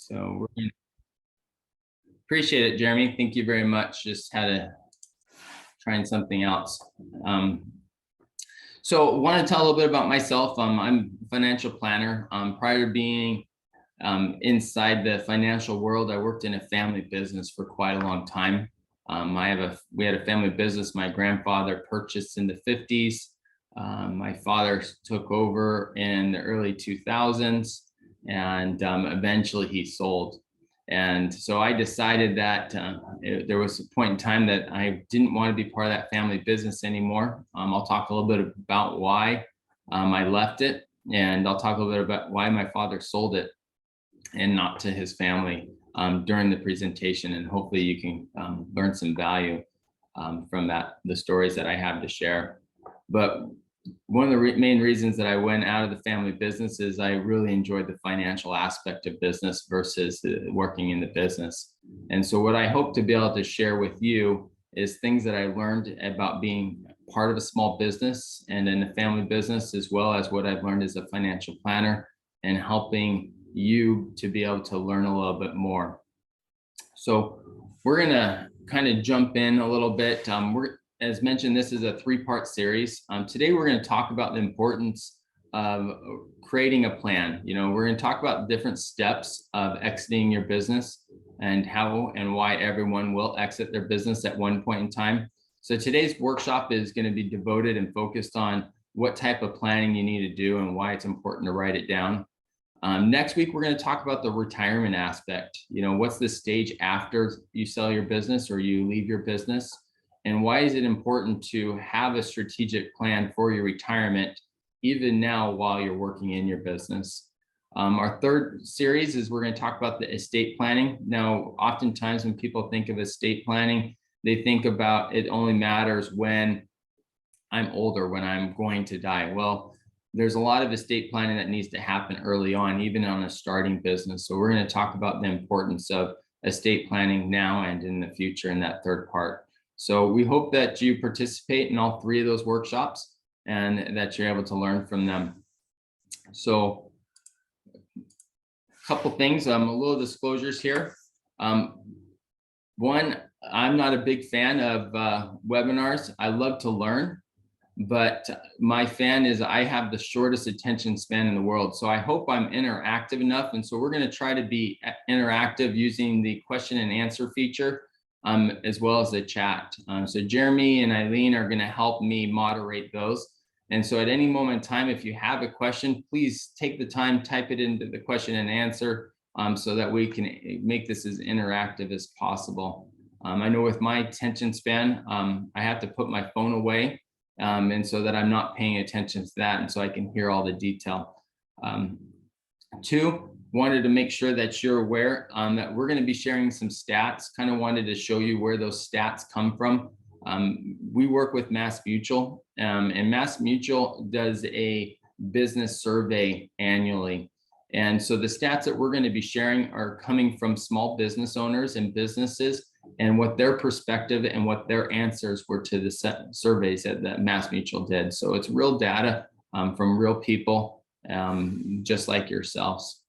So appreciate it, Jeremy. Thank you very much. Just had to trying something else. So I want to tell a little bit about myself. I'm a financial planner. Prior to being inside the financial world, I worked in a family business for quite a long time. We had a family business my grandfather purchased in the 50s. My father took over in the early 2000s, and eventually he sold. And so I decided that there was a point in time that I didn't want to be part of that family business anymore. I'll talk a little bit about why I left it, and I'll talk a little bit about why my father sold it and not to his family during the presentation. And hopefully you can learn some value from the stories that I have to share. But one of the main reasons that I went out of the family business is I really enjoyed the financial aspect of business versus working in the business. And so what I hope to be able to share with you is things that I learned about being part of a small business and in a family business, as well as what I've learned as a financial planner, and helping you to be able to learn a little bit more. So we're gonna kind of jump in a little bit. As mentioned, this is a 3-part series. Today, we're going to talk about the importance of creating a plan. We're going to talk about different steps of exiting your business and how and why everyone will exit their business at one point in time. So today's workshop is going to be devoted and focused on what type of planning you need to do and why it's important to write it down. Next week, we're going to talk about the retirement aspect. What's the stage after you sell your business or you leave your business? And why is it important to have a strategic plan for your retirement, even now while you're working in your business? Our third series is we're going to talk about the estate planning. Now, oftentimes when people think of estate planning, they think about it only matters when I'm older, when I'm going to die. Well, there's a lot of estate planning that needs to happen early on, even on a starting business. So we're going to talk about the importance of estate planning now and in the future in that third part. So we hope that you participate in all 3 of those workshops and that you're able to learn from them. So a couple things, a little disclosures here. One, I'm not a big fan of webinars. I love to learn, but my fan is I have the shortest attention span in the world. So I hope I'm interactive enough. And so we're going to try to be interactive using the question and answer feature. As well as the chat. So Jeremy and Eileen are going to help me moderate those. And so at any moment in time, if you have a question, please take the time, type it into the question and answer so that we can make this as interactive as possible. I know with my attention span, I have to put my phone away and so that I'm not paying attention to that and so I can hear all the detail. 2, wanted to make sure that you're aware that we're going to be sharing some stats. Kind of wanted to show you where those stats come from. We work with Mass Mutual, and Mass Mutual does a business survey annually. And so the stats that we're going to be sharing are coming from small business owners and businesses and what their perspective and what their answers were to the surveys that Mass Mutual did. So it's real data from real people, just like yourselves.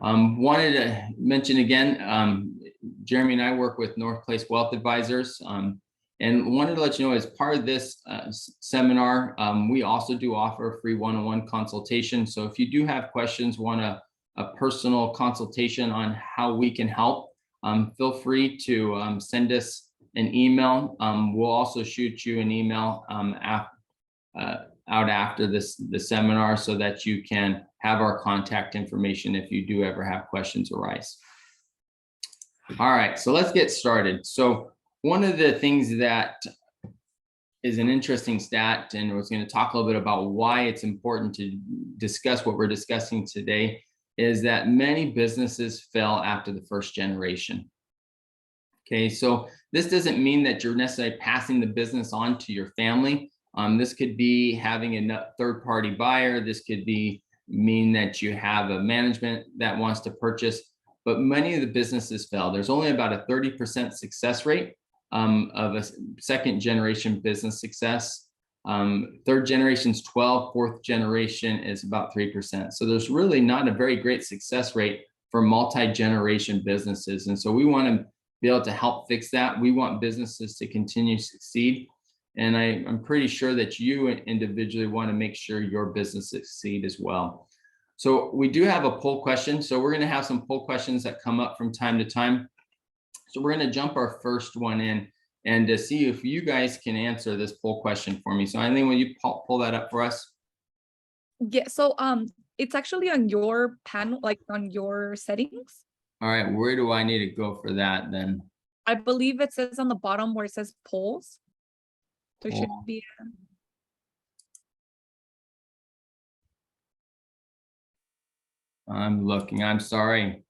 Wanted to mention again, Jeremy and I work with North Place Wealth Advisors, and wanted to let you know as part of this seminar, we also do offer a free one-on-one consultation. So if you do have questions, want a personal consultation on how we can help, feel free to send us an email. We'll also shoot you an email out after the seminar so that you can have our contact information if you do ever have questions arise. All right, so let's get started. So one of the things that is an interesting stat, and we're going to talk a little bit about why it's important to discuss what we're discussing today, is that many businesses fail after the first generation. Okay, so this doesn't mean that you're necessarily passing the business on to your family. This could be having a third-party buyer. This could mean that you have a management that wants to purchase, but many of the businesses fail. There's only about a 30% success rate of a second generation business success. Third generation's 12, fourth generation is about 3%. So there's really not a very great success rate for multi-generation businesses. And so we want to be able to help fix that. We want businesses to continue to succeed. And I'm pretty sure that you individually want to make sure your business succeed as well. So we do have a poll question. So we're going to have some poll questions that come up from time to time. So we're going to jump our first one in and to see if you guys can answer this poll question for me. So Eileen, will you pull that up for us? Yeah, so it's actually on your panel, like on your settings. All right, where do I need to go for that then? I believe it says on the bottom where it says polls. There should be I'm looking, I'm sorry.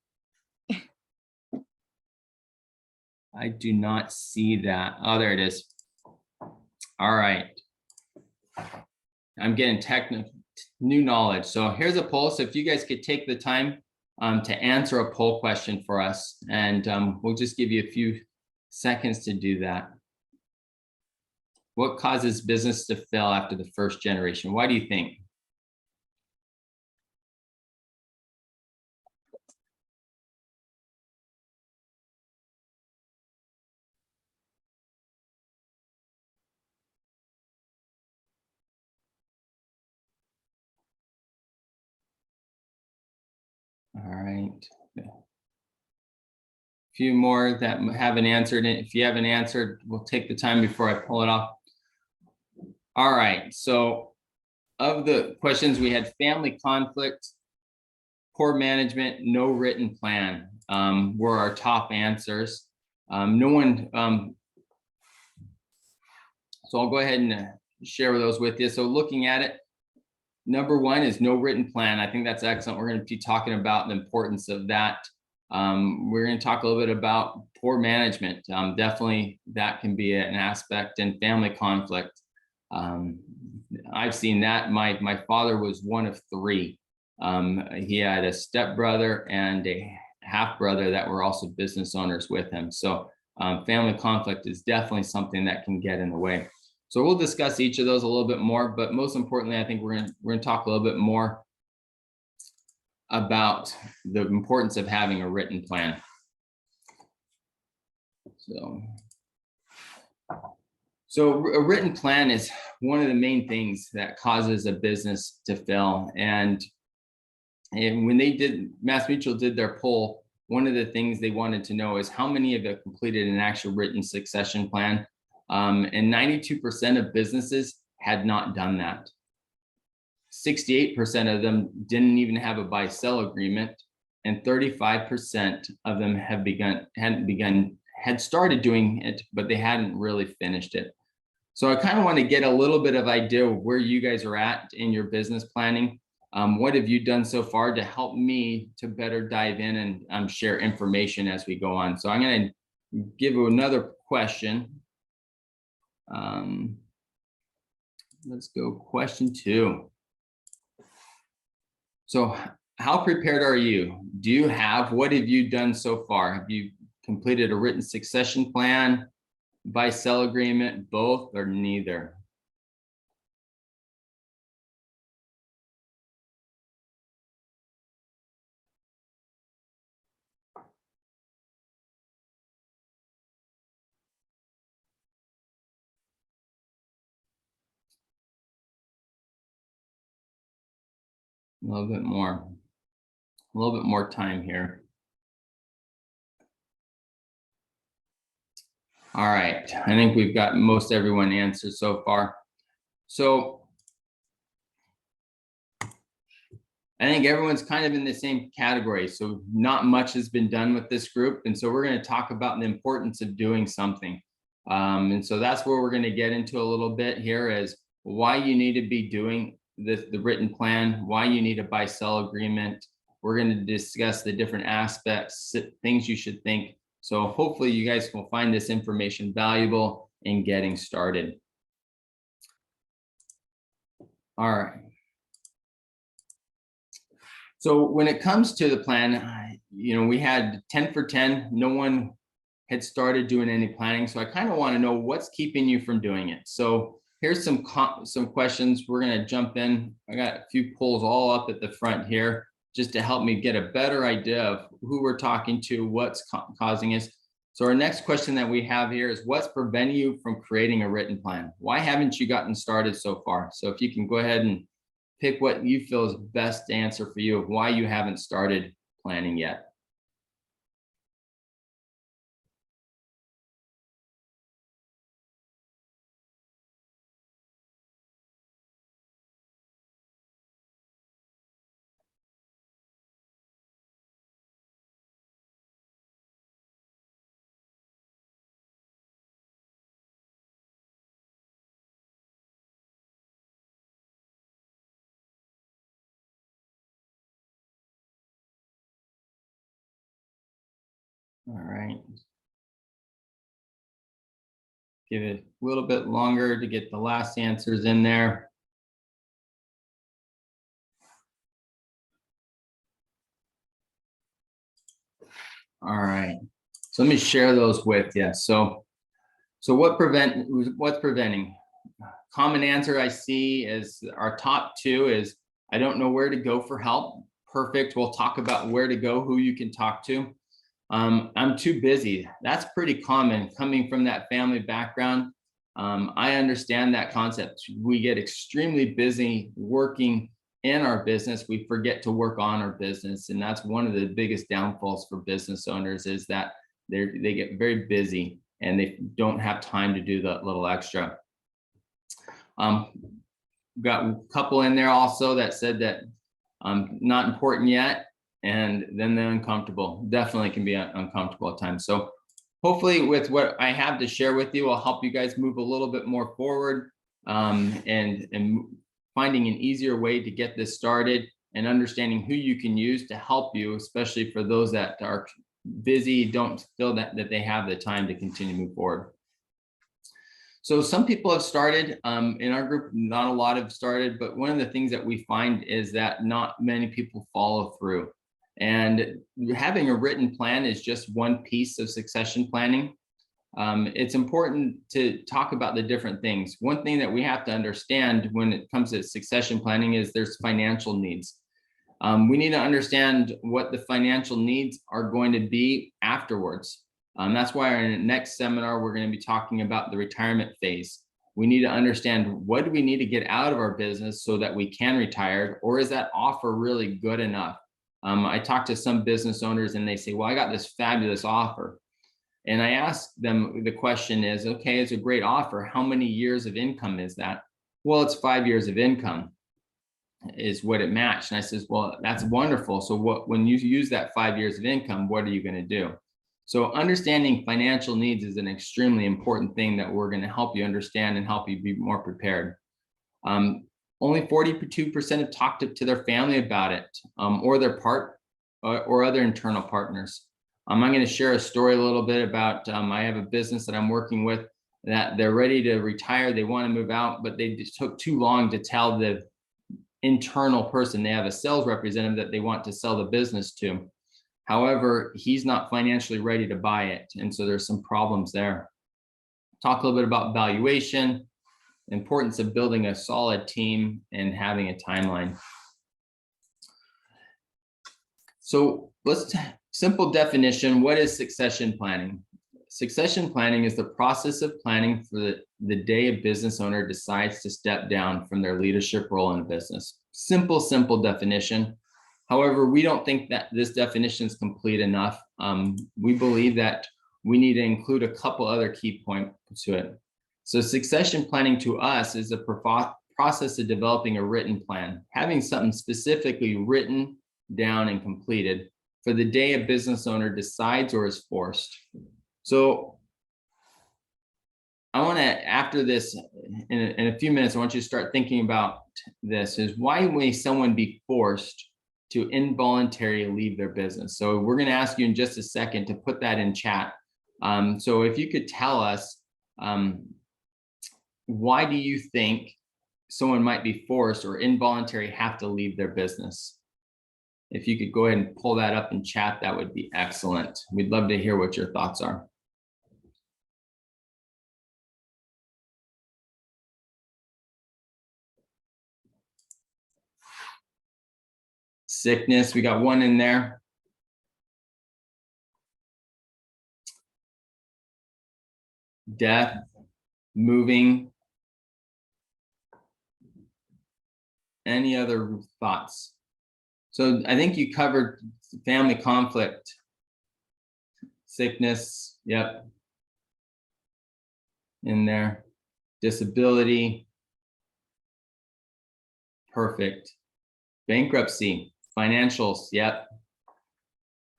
I do not see that. Oh, there it is. All right. I'm getting technical, new knowledge. So here's a poll. So if you guys could take the time to answer a poll question for us, and we'll just give you a few seconds to do that. What causes business to fail after the first generation? Why do you think? All right. A few more that haven't answered it. If you haven't answered, we'll take the time before I pull it off. All right. So of the questions, we had family conflict, poor management, no written plan were our top answers. No one. So I'll go ahead and share those with you. So looking at it, number one is no written plan. I think that's excellent. We're going to be talking about the importance of that. We're going to talk a little bit about poor management. Definitely that can be an aspect, and family conflict. I've seen that. My father was one of three. He had a stepbrother and a half brother that were also business owners with him. So family conflict is definitely something that can get in the way. So we'll discuss each of those a little bit more, but most importantly, I think we're going to talk a little bit more about the importance of having a written plan. So a written plan is one of the main things that causes a business to fail. And when MassMutual did their poll, one of the things they wanted to know is how many of you completed an actual written succession plan. And 92% of businesses had not done that. 68% of them didn't even have a buy-sell agreement, and 35% of them had started doing it, but they hadn't really finished it. So I kind of want to get a little bit of idea of where you guys are at in your business planning. What have you done so far to help me to better dive in and share information as we go on? So I'm going to give you another question. Let's go question 2. So how prepared are you? What have you done so far? Have you completed a written succession plan, buy-sell agreement, both, or neither? A little bit more time here. All right, I think we've got most everyone answered so far. So I think everyone's kind of in the same category. So not much has been done with this group. And so we're going to talk about the importance of doing something. And so that's where we're going to get into a little bit here, is why you need to be doing the written plan, why you need a buy-sell agreement. We're going to discuss the different aspects, things you should think. So hopefully you guys will find this information valuable in getting started. All right. So when it comes to the plan, we had 10 for 10. No one had started doing any planning. So I kind of want to know what's keeping you from doing it. So here's some questions. We're going to jump in. I got a few polls all up at the front here. just to help me get a better idea of who we're talking to, what's causing us. So our next question that we have here is, what's preventing you from creating a written plan? Why haven't you gotten started so far? So if you can go ahead and pick what you feel is best answer for you of why you haven't started planning yet. All right. Give it a little bit longer to get the last answers in there. All right. So let me share those with you. So what's preventing? Common answer I see is our top two is, I don't know where to go for help. Perfect. We'll talk about where to go, who you can talk to. I'm too busy. That's pretty common coming from that family background. I understand that concept. We get extremely busy working in our business. We forget to work on our business. And that's one of the biggest downfalls for business owners, is that they get very busy and they don't have time to do that little extra. Got a couple in there also that said that not important yet, and then they're uncomfortable. Definitely can be uncomfortable at times. So hopefully with what I have to share with you, I'll help you guys move a little bit more forward, and finding an easier way to get this started, and understanding who you can use to help you, especially for those that are busy, don't feel that they have the time to continue to move forward. So some people have started in our group, not a lot have started, but one of the things that we find is that not many people follow through. And having a written plan is just one piece of succession planning. It's important to talk about the different things. One thing that we have to understand when it comes to succession planning is there's financial needs. We need to understand what the financial needs are going to be afterwards. That's why in our next seminar, we're going to be talking about the retirement phase. We need to understand, what do we need to get out of our business so that we can retire, or is that offer really good enough? I talk to some business owners and they say, well, I got this fabulous offer. And I ask them, the question is, okay, it's a great offer. How many years of income is that? Well, it's 5 years of income is what it matched. And I says, well, that's wonderful. So when you use that 5 years of income, what are you going to do? So understanding financial needs is an extremely important thing that we're going to help you understand and help you be more prepared. Only 42% have talked to their family about it, or their or other internal partners. I'm going to share a story a little bit about, I have a business that I'm working with that they're ready to retire. They want to move out, but they just took too long to tell the internal person. They have a sales representative that they want to sell the business to. However, he's not financially ready to buy it. And so there's some problems there. Talk a little bit about valuation, importance of building a solid team, and having a timeline. So simple definition, what is succession planning? Succession planning is the process of planning for the day a business owner decides to step down from their leadership role in a business. Simple definition. However, we don't think that this definition is complete enough. We believe that we need to include a couple other key points to it. So succession planning to us is a process of developing a written plan, having something specifically written down and completed for the day a business owner decides or is forced. So I want to, after this, in a few minutes, I want you to start thinking about this, is why may someone be forced to involuntarily leave their business? So we're going to ask you in just a second to put that in chat. So if you could tell us, why do you think someone might be forced or involuntary have to leave their business? If you could go ahead and pull that up in chat, that would be excellent. We'd love to hear what your thoughts are. Sickness, we got one in there. Death, moving. Any other thoughts? So I think you covered family conflict, sickness, yep, in there. Disability, perfect. Bankruptcy, financials, yep.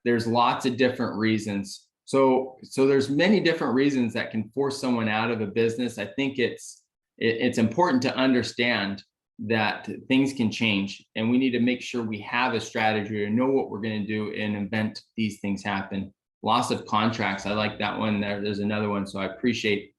There's lots of different reasons. So there's many different reasons that can force someone out of a business. I think it's important to understand that things can change, and we need to make sure we have a strategy and know what we're going to do in event these things happen. Loss of contracts, I like that one. There's another one, so I appreciate,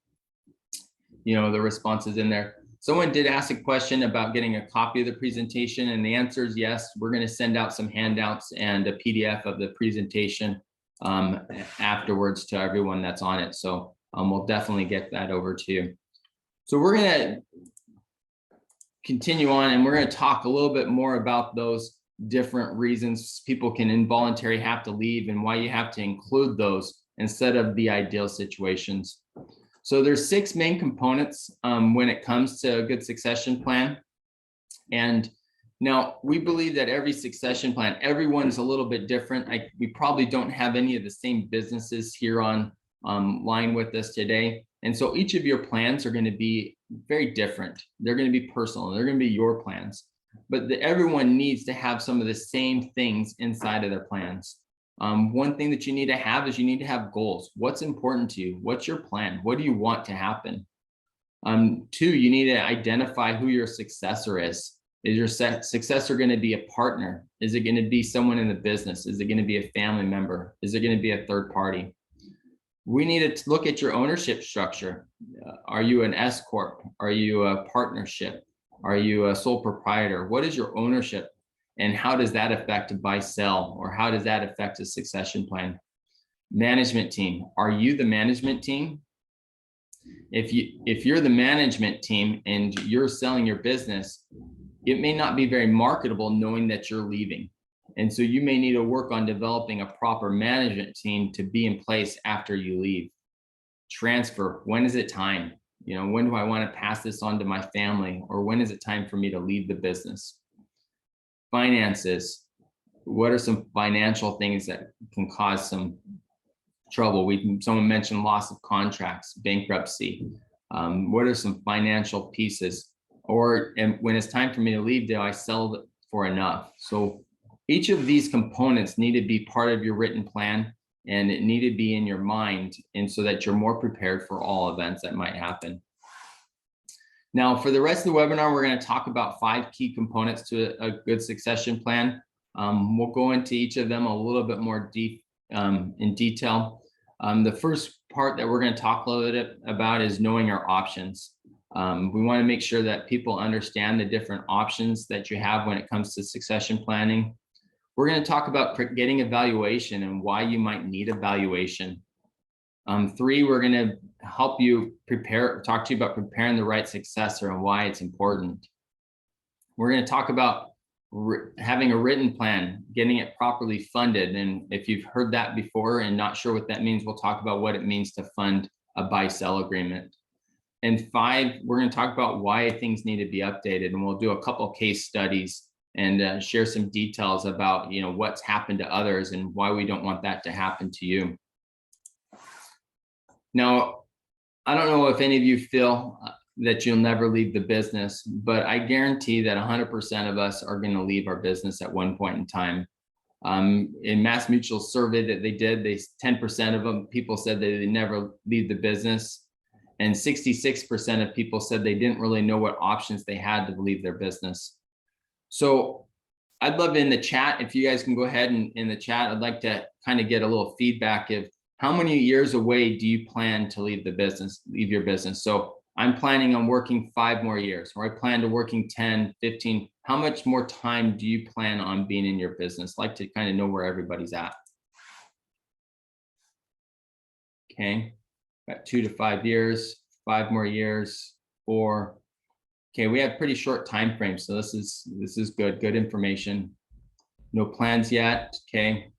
you know, the responses in there. Someone did ask a question about getting a copy of the presentation, and the answer is yes. We're going to send out some handouts and a PDF of the presentation afterwards to everyone that's on it. So we'll definitely get that over to you. So we're going to continue on, and we're going to talk a little bit more about those different reasons people can involuntarily have to leave and why you have to include those instead of the ideal situations. So there's 6 main components when it comes to a good succession plan. And now we believe that every succession plan, everyone's a little bit different. We probably don't have any of the same businesses here on line with us today. And so each of your plans are going to be very different. They're going to be personal. They're going to be your plans, but everyone needs to have some of the same things inside of their plans. One thing that you need to have is you need to have goals. What's important to you? What's your plan? What do you want to happen? 2, you need to identify who your successor is. Is your successor going to be a partner? Is it going to be someone in the business? Is it going to be a family member? Is it going to be a third party? We need to look at your ownership structure. Are you an S Corp? Are you a partnership? Are you a sole proprietor? What is your ownership? And how does that affect a buy sell, or how does that affect a succession plan? Management team. Are you the management team? If you're the management team and you're selling your business, it may not be very marketable knowing that you're leaving. And so you may need to work on developing a proper management team to be in place after you leave. Transfer. When is it time? You know, when do I want to pass this on to my family? Or when is it time for me to leave the business? Finances. What are some financial things that can cause some trouble? Someone mentioned loss of contracts, bankruptcy. What are some financial pieces? And when it's time for me to leave, do I sell it for enough? So each of these components need to be part of your written plan, and it need to be in your mind, and so that you're more prepared for all events that might happen. Now, for the rest of the webinar, we're going to talk about 5 key components to a good succession plan. We'll go into each of them a little bit more in detail. The first part that we're going to talk a little bit about is knowing our options. We want to make sure that people understand the different options that you have when it comes to succession planning. We're going to talk about getting evaluation and why you might need evaluation. 3, we're going to help you talk to you about preparing the right successor and why it's important. We're going to talk about having a written plan, getting it properly funded. And if you've heard that before and not sure what that means, we'll talk about what it means to fund a buy-sell agreement. And 5, we're going to talk about why things need to be updated. And we'll do a couple of case studies and share some details about, you know, what's happened to others and why we don't want that to happen to you. Now, I don't know if any of you feel that you'll never leave the business, but I guarantee that 100% of us are going to leave our business at one point in time. In Mass Mutual's survey that they did, 10% of them people said that they never leave the business, and 66% of people said they didn't really know what options they had to leave their business. So I'd love in the chat, if you guys can go ahead and in the chat, I'd like to kind of get a little feedback of how many years away do you plan to leave your business? So I'm planning on working 5 more years, or I plan to working 10, 15. How much more time do you plan on being in your business? I'd like to kind of know where everybody's at. Okay, got 2 to 5 years, 5 more years, 4. Okay, we have pretty short time frames, so this is good information. No plans yet. Okay.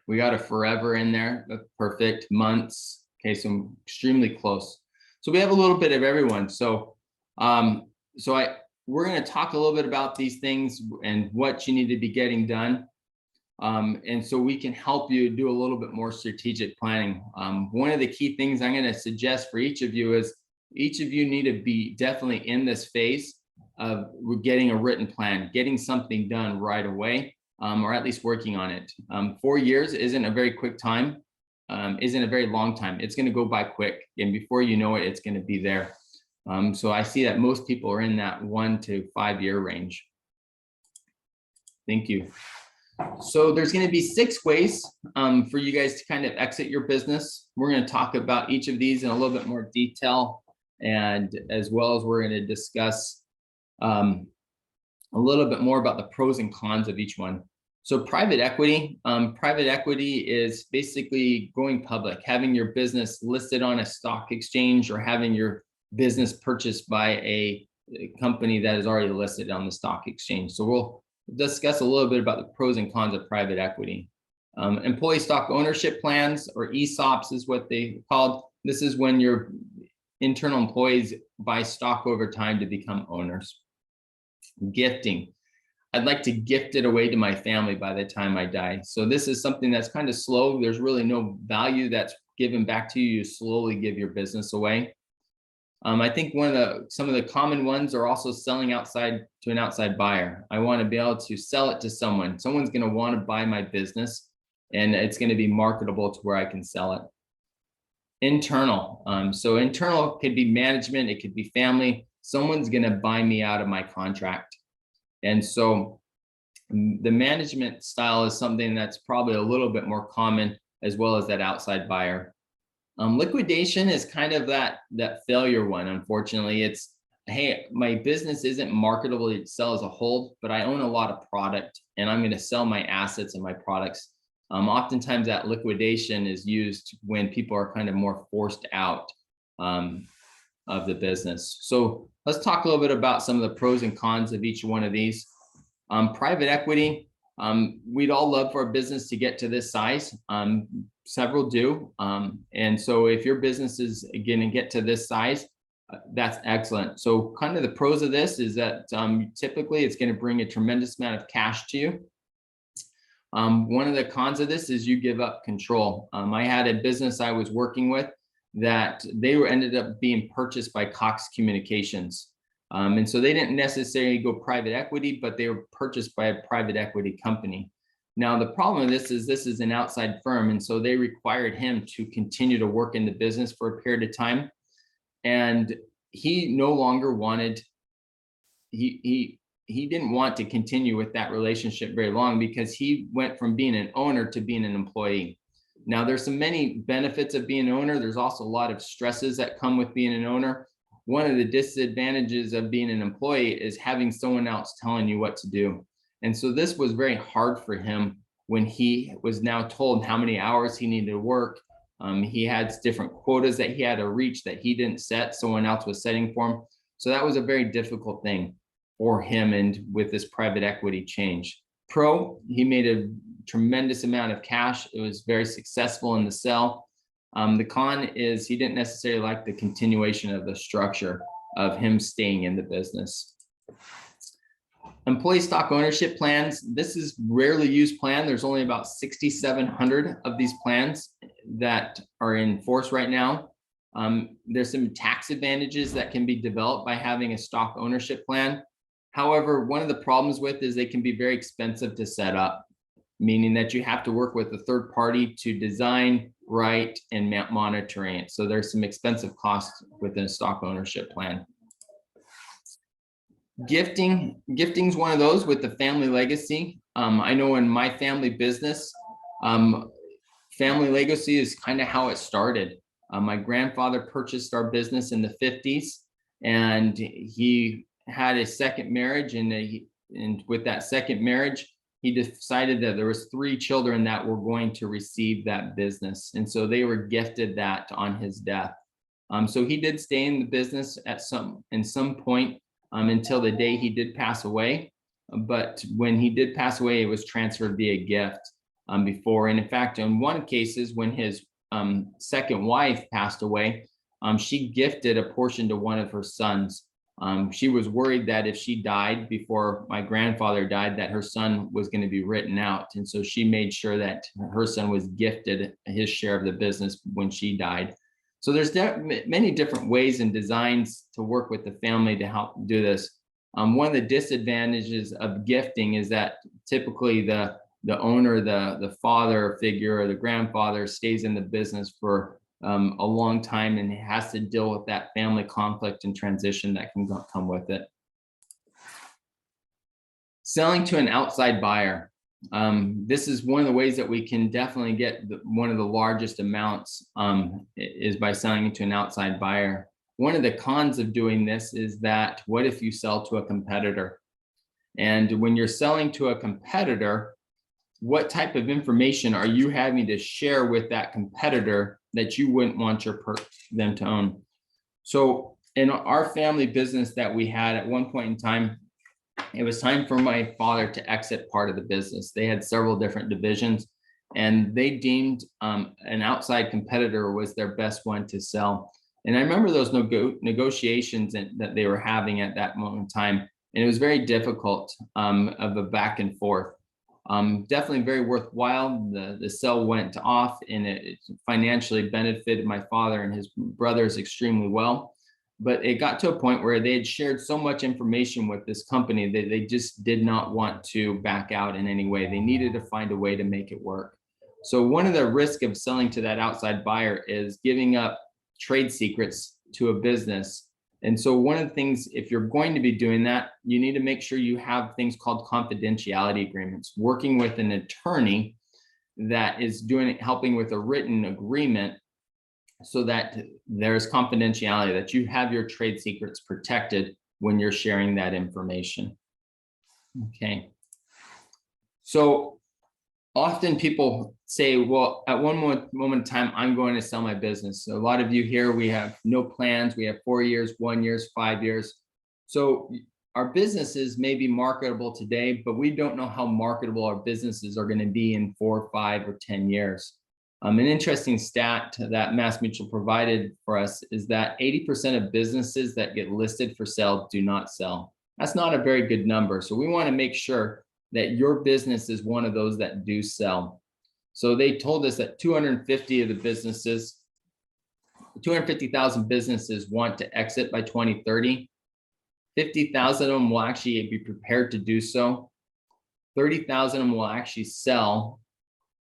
We got a forever in there. That's perfect. Months. Okay, so I'm extremely close. So we have a little bit of everyone. So we're going to talk a little bit about these things and what you need to be getting done. And so we can help you do a little bit more strategic planning. One of the key things I'm going to suggest for each of you is each of you need to be definitely in this phase of getting a written plan, getting something done right away, or at least working on it. 4 years isn't a very quick time, isn't a very long time. It's going to go by quick, and before you know it, it's going to be there. So I see that most people are in that 1 to 5 year range. Thank you. So there's going to be 6 ways for you guys to kind of exit your business. We're going to talk about each of these in a little bit more detail, and as well as we're going to discuss a little bit more about the pros and cons of each one. So private equity is basically going public, having your business listed on a stock exchange or having your business purchased by a company that is already listed on the stock exchange. So we'll discuss a little bit about the pros and cons of private equity. Employee stock ownership plans, or ESOPs is what they called. This is when your internal employees buy stock over time to become owners. Gifting. I'd like to gift it away to my family by the time I die. So this is something that's kind of slow. There's really no value that's given back to you. You slowly give your business away. I think some of the common ones are also selling outside to an outside buyer. I want to be able to sell it to someone. Someone's going to want to buy my business, and it's going to be marketable to where I can sell it. Internal. So internal could be management. It could be family. Someone's going to buy me out of my contract. And so the management style is something that's probably a little bit more common, as well as that outside buyer. Liquidation is kind of that failure one. Unfortunately, it's, hey, my business isn't marketable to sell as a whole, but I own a lot of product and I'm going to sell my assets and my products. Oftentimes that liquidation is used when people are kind of more forced out of the business. So let's talk a little bit about some of the pros and cons of each one of these. Private equity, we'd all love for our business to get to this size. Several do. And so if your business is going to get to this size, that's excellent. So kind of the pros of this is that typically it's going to bring a tremendous amount of cash to you. One of the cons of this is you give up control. I had a business I was working with that ended up being purchased by Cox Communications. And so they didn't necessarily go private equity, but they were purchased by a private equity company. Now, the problem with this is an outside firm. And so they required him to continue to work in the business for a period of time. And he no longer wanted, he didn't want to continue with that relationship very long, because he went from being an owner to being an employee. Now, there's many benefits of being an owner. There's also a lot of stresses that come with being an owner. One of the disadvantages of being an employee is having someone else telling you what to do. And so this was very hard for him when he was now told how many hours he needed to work. He had different quotas that he had to reach that he didn't set, someone else was setting for him. So that was a very difficult thing for him, and with this private equity change. Pro, he made a tremendous amount of cash. It was very successful in the sell. The con is he didn't necessarily like the continuation of the structure of him staying in the business. Employee stock ownership plans. This is rarely used plan. There's only about 6,700 of these plans that are in force right now. There's some tax advantages that can be developed by having a stock ownership plan. However, one of the problems with is they can be very expensive to set up, meaning that you have to work with a third party to design, write, and monitor it. So there's some expensive costs within a stock ownership plan. Gifting is one of those with the family legacy. I know in my family business, family legacy is kind of how it started. My grandfather purchased our business in the 50s, and he had a second marriage, and with that second marriage, he decided that there was 3 children that were going to receive that business. And so they were gifted that on his death. So he did stay in the business in some point until the day he did pass away. but when he did pass away, it was transferred via gift before. And in fact, in one cases, when his second wife passed away, she gifted a portion to one of her sons. She was worried that if she died before my grandfather died, that her son was going to be written out. And so she made sure that her son was gifted his share of the business when she died. So there's many different ways and designs to work with the family to help do this. One of the disadvantages of gifting is that typically the owner, the father figure or the grandfather stays in the business for a long time and has to deal with that family conflict and transition that can come with it. Selling to an outside buyer. This is one of the ways that we can definitely get one of the largest amounts is by selling to an outside buyer. One of the cons of doing this is that what if you sell to a competitor? And when you're selling to a competitor, what type of information are you having to share with that competitor that you wouldn't want them to own? So in our family business that we had at one point in time, it was time for my father to exit part of the business. They had several different divisions, and they deemed an outside competitor was their best one to sell. And I remember those negotiations that they were having at that moment in time, and it was very difficult of a back and forth. Definitely very worthwhile. The sale went off, and it financially benefited my father and his brothers extremely well. But it got to a point where they had shared so much information with this company that they just did not want to back out in any way. They needed to find a way to make it work. So one of the risks of selling to that outside buyer is giving up trade secrets to a business. And so one of the things, if you're going to be doing that, you need to make sure you have things called confidentiality agreements, working with an attorney that is helping with a written agreement so that there's confidentiality, that you have your trade secrets protected when you're sharing that information. Okay. So often people say, well, at one moment in time, I'm going to sell my business. So a lot of you here, we have no plans. We have 4 years, 1 year, 5 years. So our businesses may be marketable today, but we don't know how marketable our businesses are going to be in 4, 5, or 10 years. An interesting stat that MassMutual provided for us is that 80% of businesses that get listed for sale do not sell. That's not a very good number. So we want to make sure that your business is one of those that do sell. So they told us that 250,000 businesses want to exit by 2030. 50,000 of them will actually be prepared to do so. 30,000 of them will actually sell.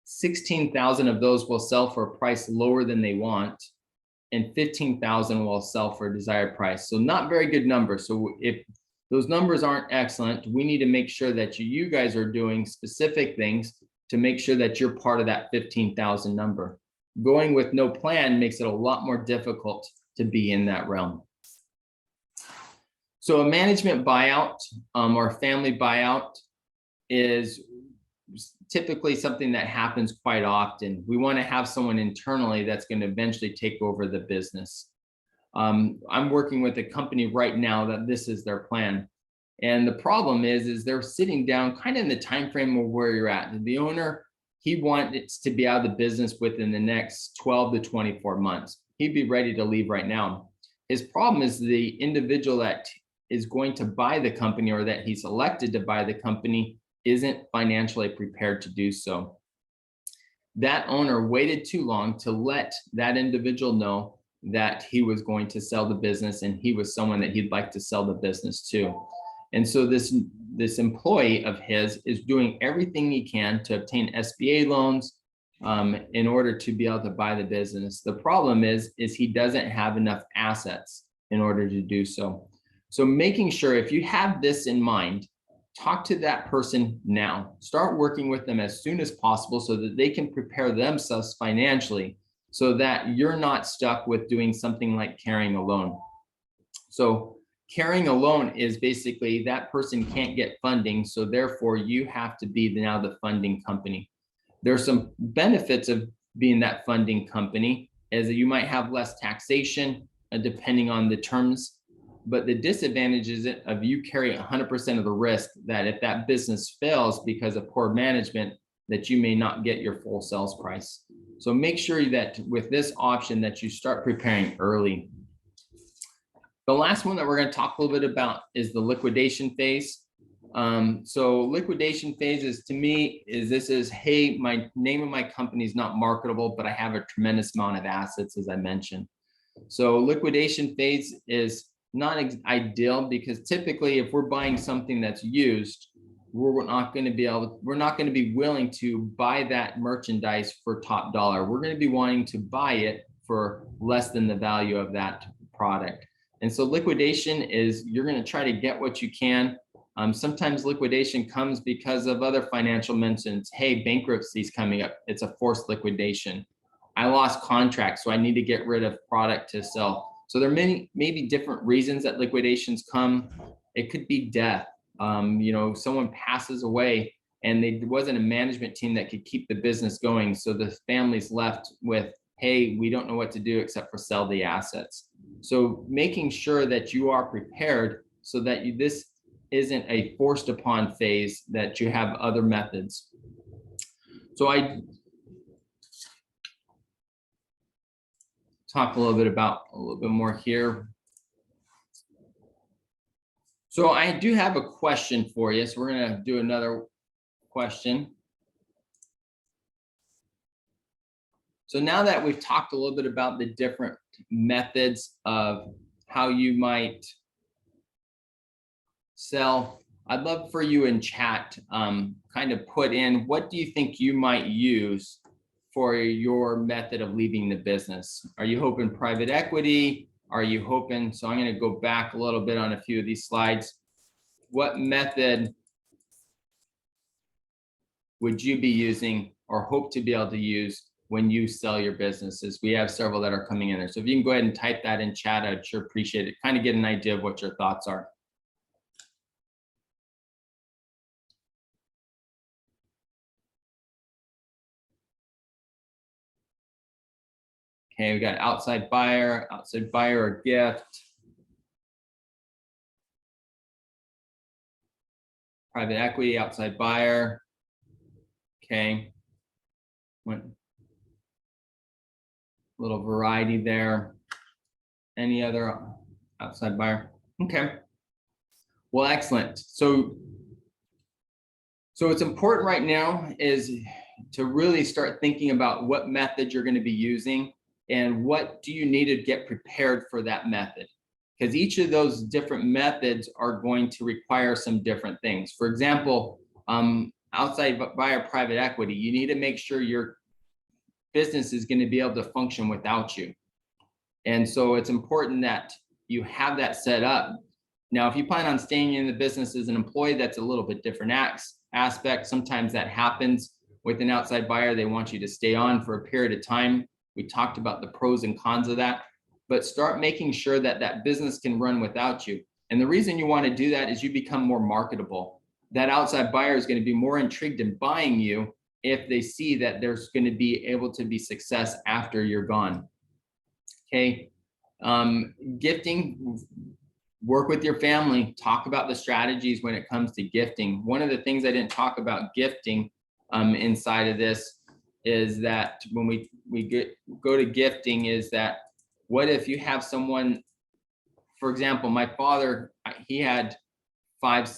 16,000 of those will sell for a price lower than they want, and 15,000 will sell for a desired price. So not very good numbers. So if those numbers aren't excellent, we need to make sure that you guys are doing specific things to make sure that you're part of that 15,000 number. Going with no plan makes it a lot more difficult to be in that realm. So a management buyout or family buyout is typically something that happens quite often. We want to have someone internally that's going to eventually take over the business. I'm working with a company right now that this is their plan. And the problem is they're sitting down kind of in the time frame of where you're at. The owner, he wants to be out of the business within the next 12 to 24 months. He'd be ready to leave right now. His problem is the individual that is going to buy the company, or that he's elected to buy the company, isn't financially prepared to do so. That owner waited too long to let that individual know that he was going to sell the business and he was someone that he'd like to sell the business to. And so this employee of his is doing everything he can to obtain SBA loans in order to be able to buy the business. The problem is he doesn't have enough assets in order to do so. So making sure, if you have this in mind, talk to that person now. Start working with them as soon as possible so that they can prepare themselves financially, so that you're not stuck with doing something like carrying a loan. So carrying a loan is basically that person can't get funding, so therefore you have to be now the funding company. There are some benefits of being that funding company, as you might have less taxation depending on the terms but the disadvantage is of you carry 100% of the risk that if that business fails because of poor management, that you may not get your full sales price. So make sure that with this option that you start preparing early. The last one that we're going to talk a little bit about is the liquidation phase. So liquidation phase to me is, hey, my name of my company is not marketable, but I have a tremendous amount of assets, as I mentioned. So liquidation phase is not ideal because typically if we're buying something that's used, we're not going to be willing to buy that merchandise for top dollar. We're going to be wanting to buy it for less than the value of that product. And so liquidation is, you're going to try to get what you can. Sometimes liquidation comes because of other financial mentions. Hey, bankruptcy's coming up. It's a forced liquidation. I lost contracts, so I need to get rid of product to sell. So there are maybe different reasons that liquidations come. It could be death. Someone passes away and there wasn't a management team that could keep the business going. So the family's left with, hey, we don't know what to do except for sell the assets. So making sure that you are prepared so that this isn't a forced upon phase, that you have other methods. So I talk a little bit more here. So I do have a question for you. So we're going to do another question. So now that we've talked a little bit about the different methods of how you might sell, I'd love for you in chat kind of put in, what do you think you might use for your method of leaving the business? Are you hoping private equity? Are you hoping, so I'm going to go back a little bit on a few of these slides. What method would you be using or hope to be able to use when you sell your businesses? We have several that are coming in there. So if you can go ahead and type that in chat, I'd sure appreciate it. Kind of get an idea of what your thoughts are. Okay, we got outside buyer or gift. Private equity, outside buyer. Okay. Little variety there. Any other outside buyer? Okay. Well, excellent. So what's important right now is to really start thinking about what method you're going to be using and what do you need to get prepared for that method. Because each of those different methods are going to require some different things. For example, outside buyer private equity, you need to make sure your business is going to be able to function without you. And so it's important that you have that set up. Now, if you plan on staying in the business as an employee, that's a little bit different aspect. Sometimes that happens with an outside buyer. They want you to stay on for a period of time. We talked about the pros and cons of that, but start making sure that that business can run without you. And the reason you want to do that is you become more marketable. That outside buyer is going to be more intrigued in buying you if they see that there's going to be able to be success after you're gone. Okay. Gifting, work with your family, talk about the strategies when it comes to gifting. One of the things I didn't talk about gifting inside of this is that when we go to gifting is that, what if you have someone, for example, my father, he had five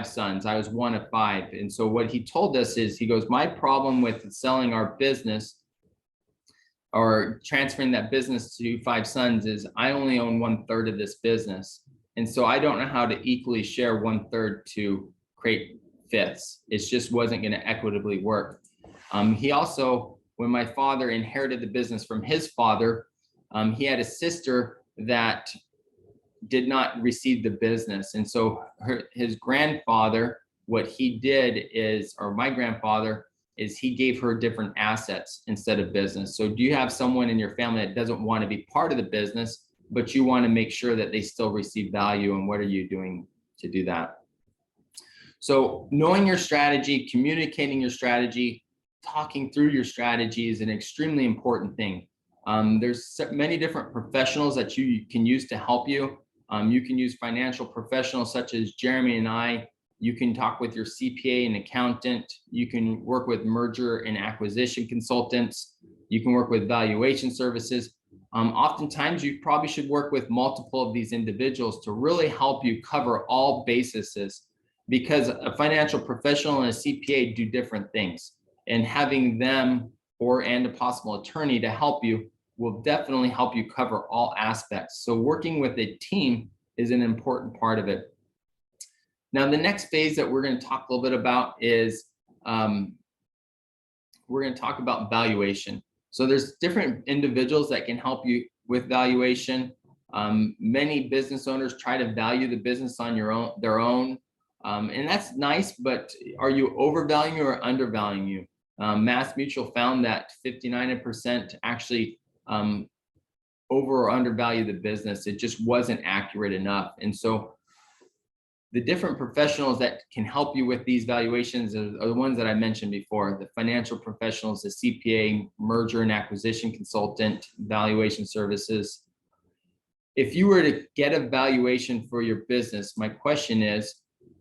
sons. I was one of five. And so what he told us is, he goes, my problem with selling our business or transferring that business to 5 sons is I only own 1/3 of this business. And so I don't know how to equally share 1/3 to create fifths. It just wasn't going to equitably work. He also, when my father inherited the business from his father, he had a sister that did not receive the business. And so his grandfather, what he did is, or my grandfather, is he gave her different assets instead of business. So do you have someone in your family that doesn't want to be part of the business, but you want to make sure that they still receive value, and what are you doing to do that? So knowing your strategy, communicating your strategy, talking through your strategy is an extremely important thing. There's many different professionals that you can use to help you. You can use financial professionals such as Jeremy and I. You can talk with your CPA and accountant. You can work with merger and acquisition consultants. You can work with valuation services. Oftentimes, you probably should work with multiple of these individuals to really help you cover all bases, because a financial professional and a CPA do different things. And having them and a possible attorney to help you will definitely help you cover all aspects. So working with a team is an important part of it. Now, the next phase that we're going to talk a little bit about is we're going to talk about valuation. So there's different individuals that can help you with valuation. Many business owners try to value the business on their own. And that's nice, but are you overvaluing or undervaluing you? Mass Mutual found that 59% actually over or undervalue the business. It just wasn't accurate enough. And so the different professionals that can help you with these valuations are the ones that I mentioned before: the financial professionals, the CPA, merger and acquisition consultant, valuation services. If you were to get a valuation for your business, my question is,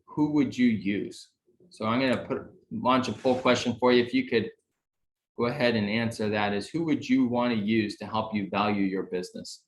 who would you use? So I'm going to launch a poll question for you. If you could go ahead and answer that, is who would you want to use to help you value your business?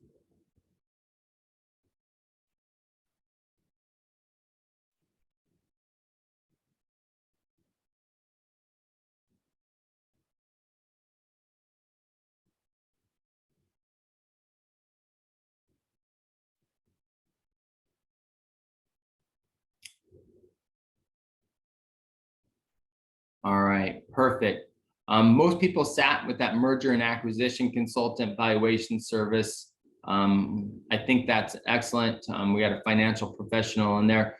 All right, perfect. Most people sat with that merger and acquisition consultant valuation service. I think that's excellent. We got a financial professional in there.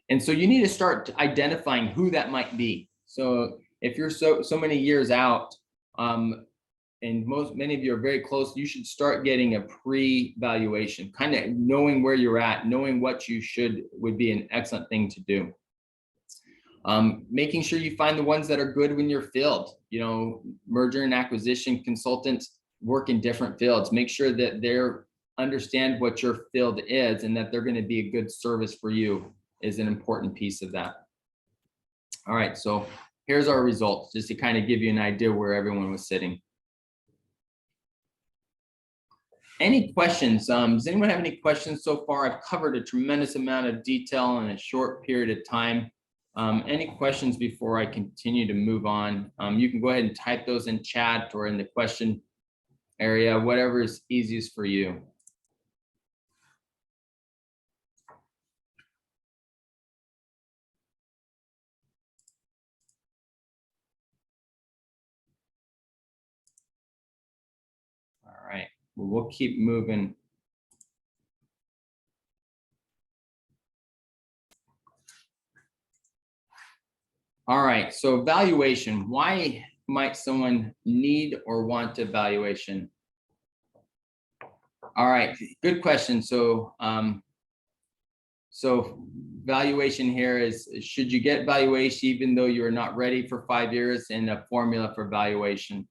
And so you need to start identifying who that might be. So if you're so many years out, and many of you are very close, you should start getting a pre-valuation, kind of knowing where you're at, knowing what you would be an excellent thing to do. Making sure you find the ones that are good in your field. You know, merger and acquisition consultants work in different fields. Make sure that they understand what your field is and that they're going to be a good service for you is an important piece of that. All right, so here's our results, just to kind of give you an idea where everyone was sitting. Any questions? Does anyone have any questions so far? I've covered a tremendous amount of detail in a short period of time. Any questions before I continue to move on? You can go ahead and type those in chat or in the question area, whatever is easiest for you. All right, well, we'll keep moving. All right, so valuation. Why might someone need or want a valuation? All right, good question. So, valuation here is, should you get valuation even though you're not ready for 5 years, and a formula for valuation.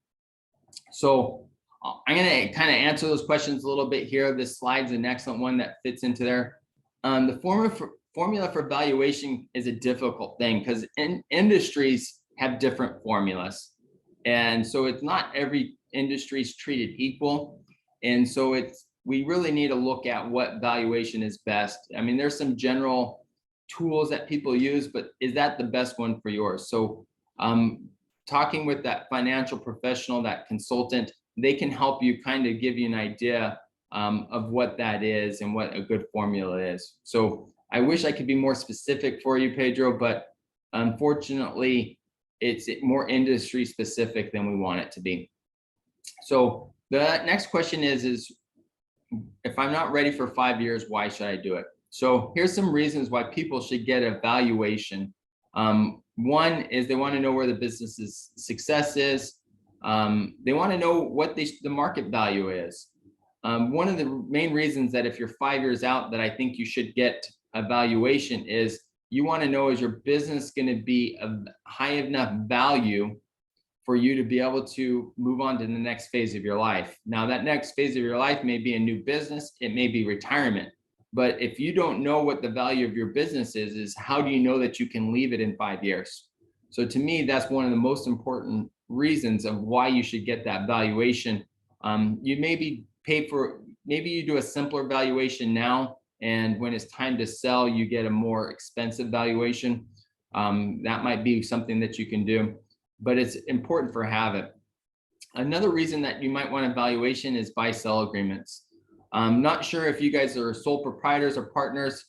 So I'm going to kind of answer those questions a little bit here. This slide's an excellent one that fits into there. The formula for valuation is a difficult thing because industries have different formulas. And so it's not every industry is treated equal. And so we really need to look at what valuation is best. I mean, there's some general tools that people use, but is that the best one for yours? So talking with that financial professional, that consultant, they can help you kind of give you an idea of what that is and what a good formula is. So I wish I could be more specific for you, Pedro, but unfortunately, it's more industry specific than we want it to be. So the next question is if I'm not ready for 5 years, why should I do it? So here's some reasons why people should get a valuation. One is they want to know where the business's success is. They want to know what the market value is. One of the main reasons that if you're 5 years out that I think you should get a valuation is you want to know, is your business going to be of high enough value for you to be able to move on to the next phase of your life. Now, that next phase of your life may be a new business, it may be retirement. But if you don't know what the value of your business is how do you know that you can leave it in 5 years? So to me, that's one of the most important reasons of why you should get that valuation. You maybe maybe you do a simpler valuation now, and when it's time to sell, you get a more expensive valuation. That might be something that you can do, but it's important for habit. Another reason that you might want a valuation is buy-sell agreements. I'm not sure if you guys are sole proprietors or partners.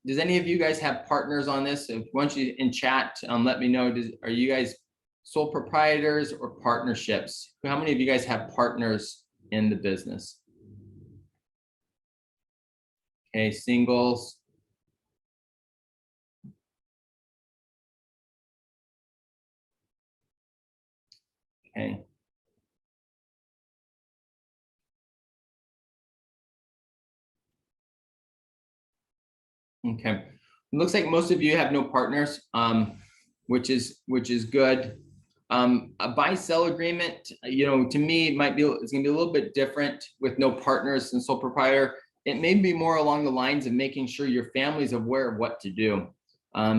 Does any of you guys have partners on this? If once you in chat, let me know. Are you guys sole proprietors or partnerships? How many of you guys have partners in the business? Okay, singles. Okay. Okay. It looks like most of you have no partners, which is good. A buy-sell agreement, to me, it's gonna be a little bit different with no partners and sole proprietor. It may be more along the lines of making sure your family's aware of what to do.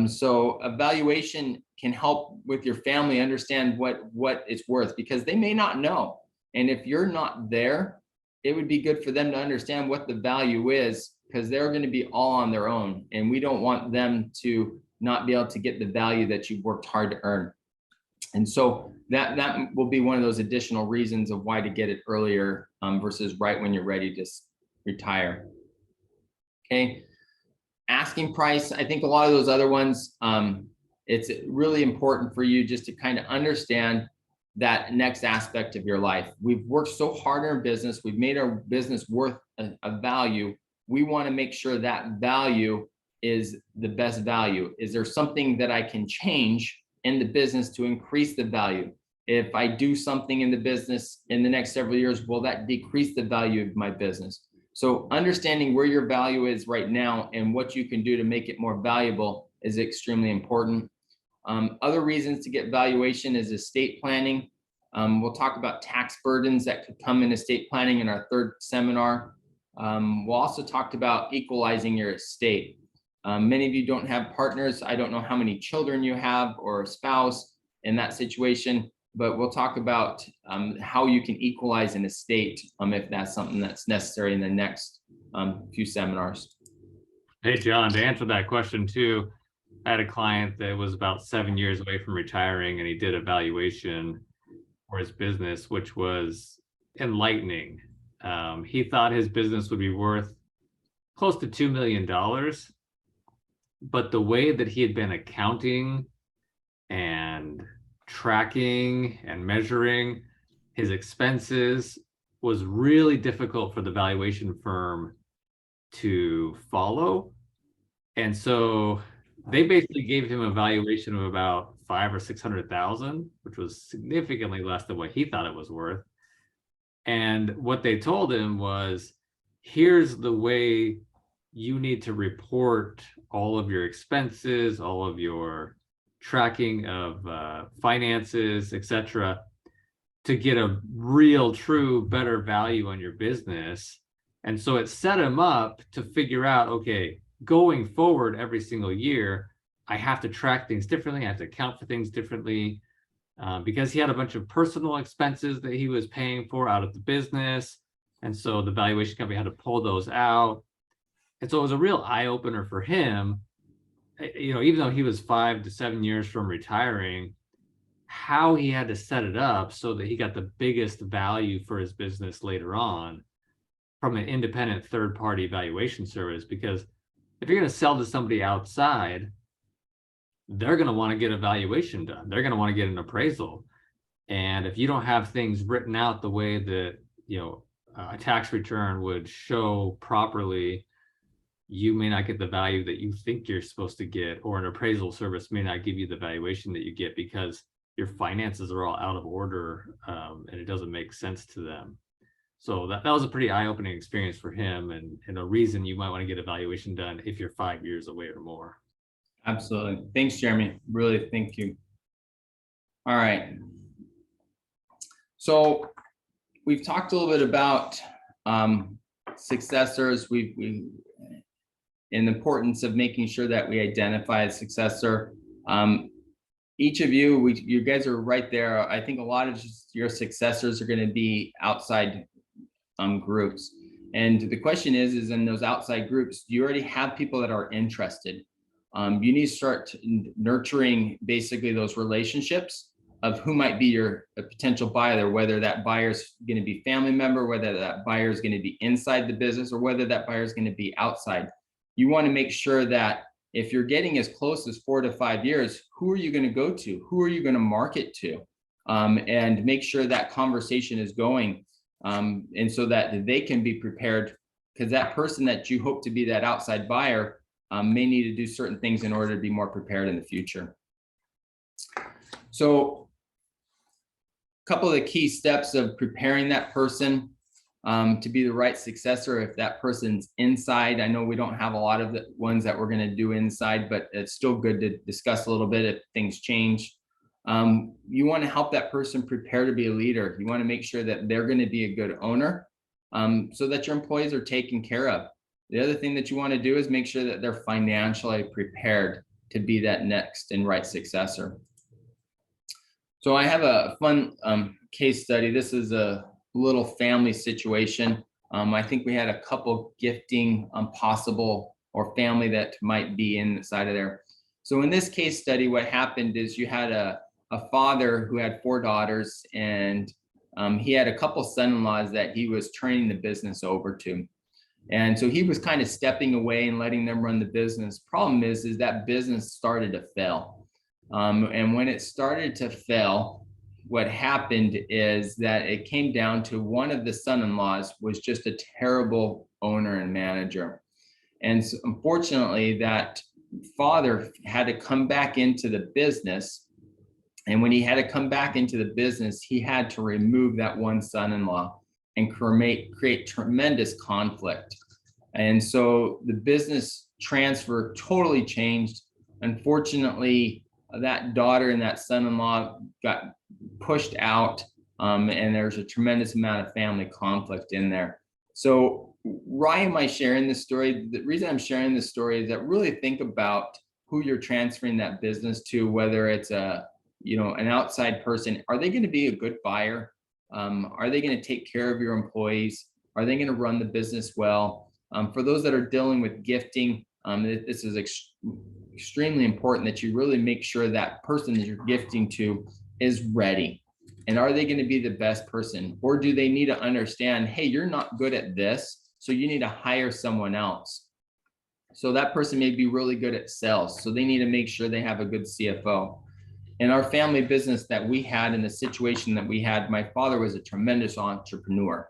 So evaluation can help with your family understand what it's worth, because they may not know. And if you're not there, it would be good for them to understand what the value is, because they're going to be all on their own. And we don't want them to not be able to get the value that you've worked hard to earn. And so that will be one of those additional reasons of why to get it earlier versus right when you're ready to retire. Okay. Asking price, I think a lot of those other ones, it's really important for you just to kind of understand that next aspect of your life. We've worked so hard in our business. We've made our business worth a value. We want to make sure that value is the best value. Is there something that I can change in the business to increase the value? If I do something in the business in the next several years, will that decrease the value of my business? So understanding where your value is right now and what you can do to make it more valuable is extremely important. Other reasons to get valuation is estate planning. We'll talk about tax burdens that could come in estate planning in our third seminar. We'll also talk about equalizing your estate. Many of you don't have partners. I don't know how many children you have or a spouse in that situation, but we'll talk about how you can equalize an estate if that's something that's necessary in the next few seminars. Hey, John, to answer that question too, I had a client that was about 7 years away from retiring, and he did a valuation for his business, which was enlightening. He thought his business would be worth close to $2 million, but the way that he had been accounting and tracking and measuring his expenses was really difficult for the valuation firm to follow. And so they basically gave him a valuation of about $500,000 or $600,000, which was significantly less than what he thought it was worth. And what they told him was, here's the way you need to report all of your expenses, all of your tracking of finances, etc., to get a real, true, better value on your business. And so it set him up to figure out, okay, going forward every single year, I have to track things differently. I have to account for things differently because he had a bunch of personal expenses that he was paying for out of the business. And so the valuation company had to pull those out. And so it was a real eye opener for him. Even though he was 5 to 7 years from retiring, how he had to set it up so that he got the biggest value for his business later on from an independent third-party valuation service. Because if you're going to sell to somebody outside, they're going to want to get a valuation done. They're going to want to get an appraisal. And if you don't have things written out the way that, a tax return would show properly, you may not get the value that you think you're supposed to get, or an appraisal service may not give you the valuation that you get because your finances are all out of order and it doesn't make sense to them. So that was a pretty eye-opening experience for him, and a reason you might want to get a valuation done if you're 5 years away or more. Absolutely. Thanks, Jeremy. Really, thank you. All right. So we've talked a little bit about successors, in the importance of making sure that we identify a successor. Each of you, you guys are right there. I think a lot of your successors are going to be outside groups. And the question is in those outside groups, do you already have people that are interested? You need to start nurturing basically those relationships of who might be your potential buyer, whether that buyer is going to be family member, whether that buyer is going to be inside the business, or whether that buyer is going to be outside. You want to make sure that if you're getting as close as 4 to 5 years, who are you going to go to? Who are you going to market to? And make sure that conversation is going, and so that they can be prepared, because that person that you hope to be that outside buyer may need to do certain things in order to be more prepared in the future. So a couple of the key steps of preparing that person to be the right successor. If that person's inside, I know we don't have a lot of the ones that we're going to do inside, but it's still good to discuss a little bit if things change. You want to help that person prepare to be a leader. You want to make sure that they're going to be a good owner, so that your employees are taken care of. The other thing that you want to do is make sure that they're financially prepared to be that next and right successor. So I have a fun case study. This is a little family situation. I think we had a couple gifting possible or family that might be inside of there. So in this case study, what happened is you had a father who had 4 daughters, and he had a couple son-in-laws that he was turning the business over to. And so he was kind of stepping away and letting them run the business. Problem is that business started to fail. And when it started to fail, what happened is that it came down to one of the son-in-laws was just a terrible owner and manager. And so unfortunately, that father had to come back into the business. And when he had to come back into the business, he had to remove that one son-in-law and create tremendous conflict. And so the business transfer totally changed. Unfortunately, that daughter and that son-in-law got pushed out, and there's a tremendous amount of family conflict in there. So why am I sharing this story? The reason I'm sharing this story is that really think about who you're transferring that business to, whether it's an outside person. Are they going to be a good buyer? Are they going to take care of your employees? Are they going to run the business well? For those that are dealing with gifting, this is extremely important that you really make sure that person that you're gifting to is ready. And are they going to be the best person? Or do they need to understand, hey, you're not good at this, so you need to hire someone else? So that person may be really good at sales, so they need to make sure they have a good CFO. In our family business that we had, in the situation that we had, my father was a tremendous entrepreneur,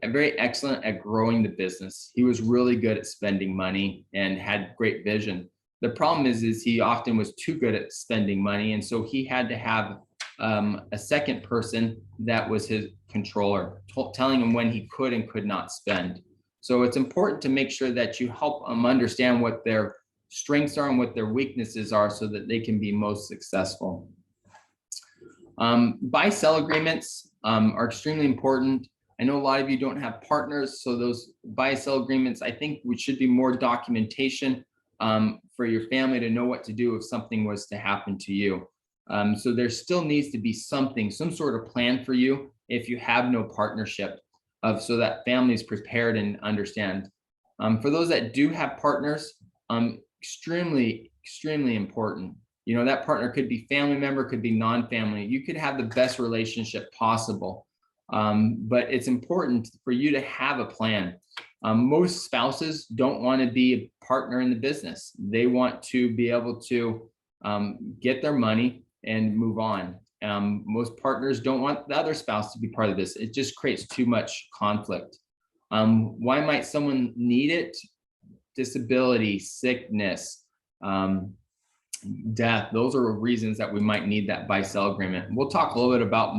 very excellent at growing the business. He was really good at spending money and had great vision. The problem is he often was too good at spending money, and so he had to have a second person that was his controller, telling him when he could and could not spend. So it's important to make sure that you help them understand what their strengths are and what their weaknesses are, so that they can be most successful. Buy-sell agreements are extremely important. I know a lot of you don't have partners, so those buy-sell agreements, I think we should be more documentation for your family to know what to do if something was to happen to you. So there still needs to be some sort of plan for you if you have no partnership, so that family is prepared and understand. For those that do have partners, extremely important. That partner could be family member, could be non-family. You could have the best relationship possible, but it's important for you to have a plan. Most spouses don't want to be a partner in the business. They want to be able to get their money and move on. Most partners don't want the other spouse to be part of this. It just creates too much conflict. Why might someone need it? Disability, sickness, death. Those are reasons that we might need that buy-sell agreement. We'll talk a little bit about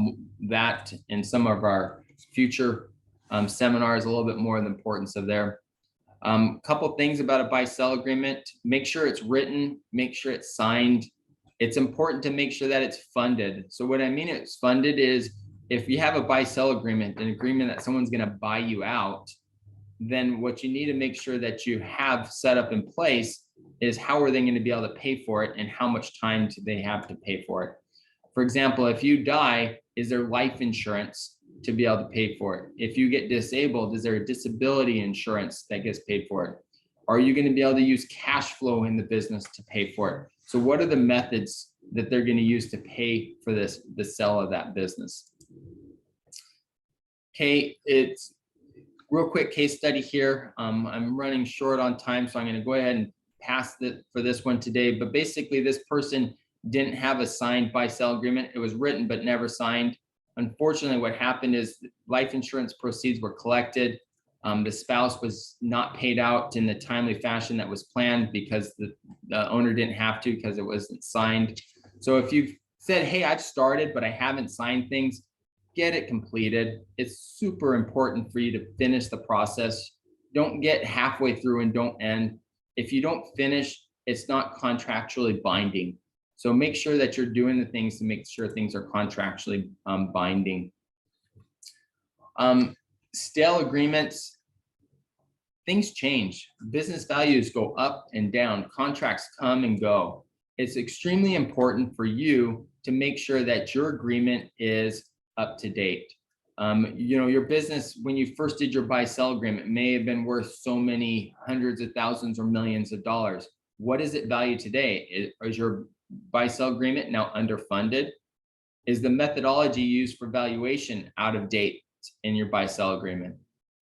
that in some of our future seminars, a little bit more of the importance of there. Couple things about a buy-sell agreement: make sure it's written, make sure it's signed. It's important to make sure that it's funded. So what I mean it's funded is, if you have a buy-sell agreement, an agreement that someone's going to buy you out, then what you need to make sure that you have set up in place is how are they going to be able to pay for it and how much time do they have to pay for it. For example, if you die, is there life insurance to be able to pay for it? If you get disabled, is there a disability insurance that gets paid for it? Are you going to be able to use cash flow in the business to pay for it? So what are the methods that they're going to use to pay for this, the sale of that business? Okay, it's real quick case study here. I'm running short on time, so I'm going to go ahead and pass for this one today. But basically, this person didn't have a signed buy-sell agreement. It was written but never signed. Unfortunately, what happened is life insurance proceeds were collected. The spouse was not paid out in the timely fashion that was planned because the owner didn't have to because it wasn't signed. So if you've said, hey, I've started, but I haven't signed things, get it completed. It's super important for you to finish the process. Don't get halfway through and don't end. If you don't finish, it's not contractually binding. So make sure that you're doing the things to make sure things are contractually binding. Stale agreements, things change. Business values go up and down. Contracts come and go. It's extremely important for you to make sure that your agreement is up to date. You know, your business, when you first did your buy-sell agreement, may have been worth so many hundreds of thousands or millions of dollars. What is it valued today? Is your buy-sell agreement now underfunded? Is the methodology used for valuation out of date in your buy-sell agreement?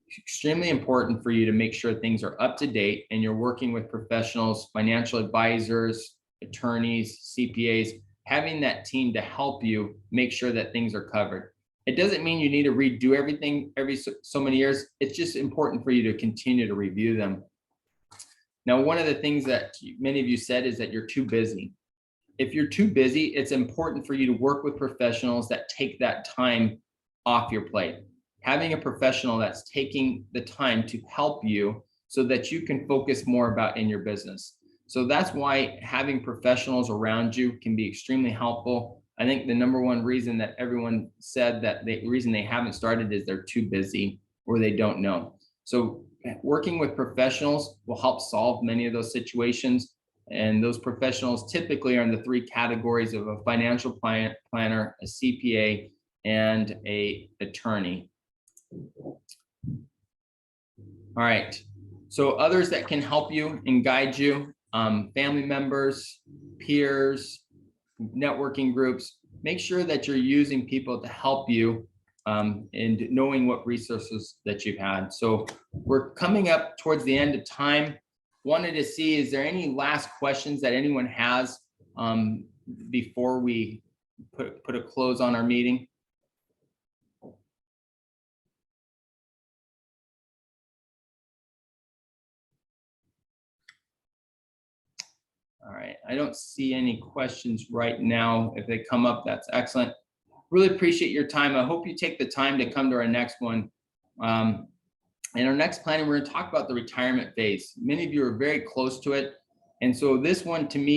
It's extremely important for you to make sure things are up to date and you're working with professionals, financial advisors, attorneys, CPAs, having that team to help you make sure that things are covered. It doesn't mean you need to redo everything every so many years. It's just important for you to continue to review them. Now, one of the things that many of you said is that you're too busy. If you're too busy, it's important for you to work with professionals that take that time off your plate. Having a professional that's taking the time to help you so that you can focus more about in your business. So that's why having professionals around you can be extremely helpful. I think the number one reason that everyone said that the reason they haven't started is they're too busy or they don't know. So working with professionals will help solve many of those situations. And those professionals typically are in the three categories of a financial planner, a CPA, and an attorney. All right. So others that can help you and guide you, family members, peers, networking groups, make sure that you're using people to help you and knowing what resources that you've had. So we're coming up towards the end of time. Wanted to see, is there any last questions that anyone has before we put a close on our meeting? All right, I don't see any questions right now. If they come up, that's excellent. Really appreciate your time. I hope you take the time to come to our next one. In our next planning, we're going to talk about the retirement phase. Many of you are very close to it. And so this one to me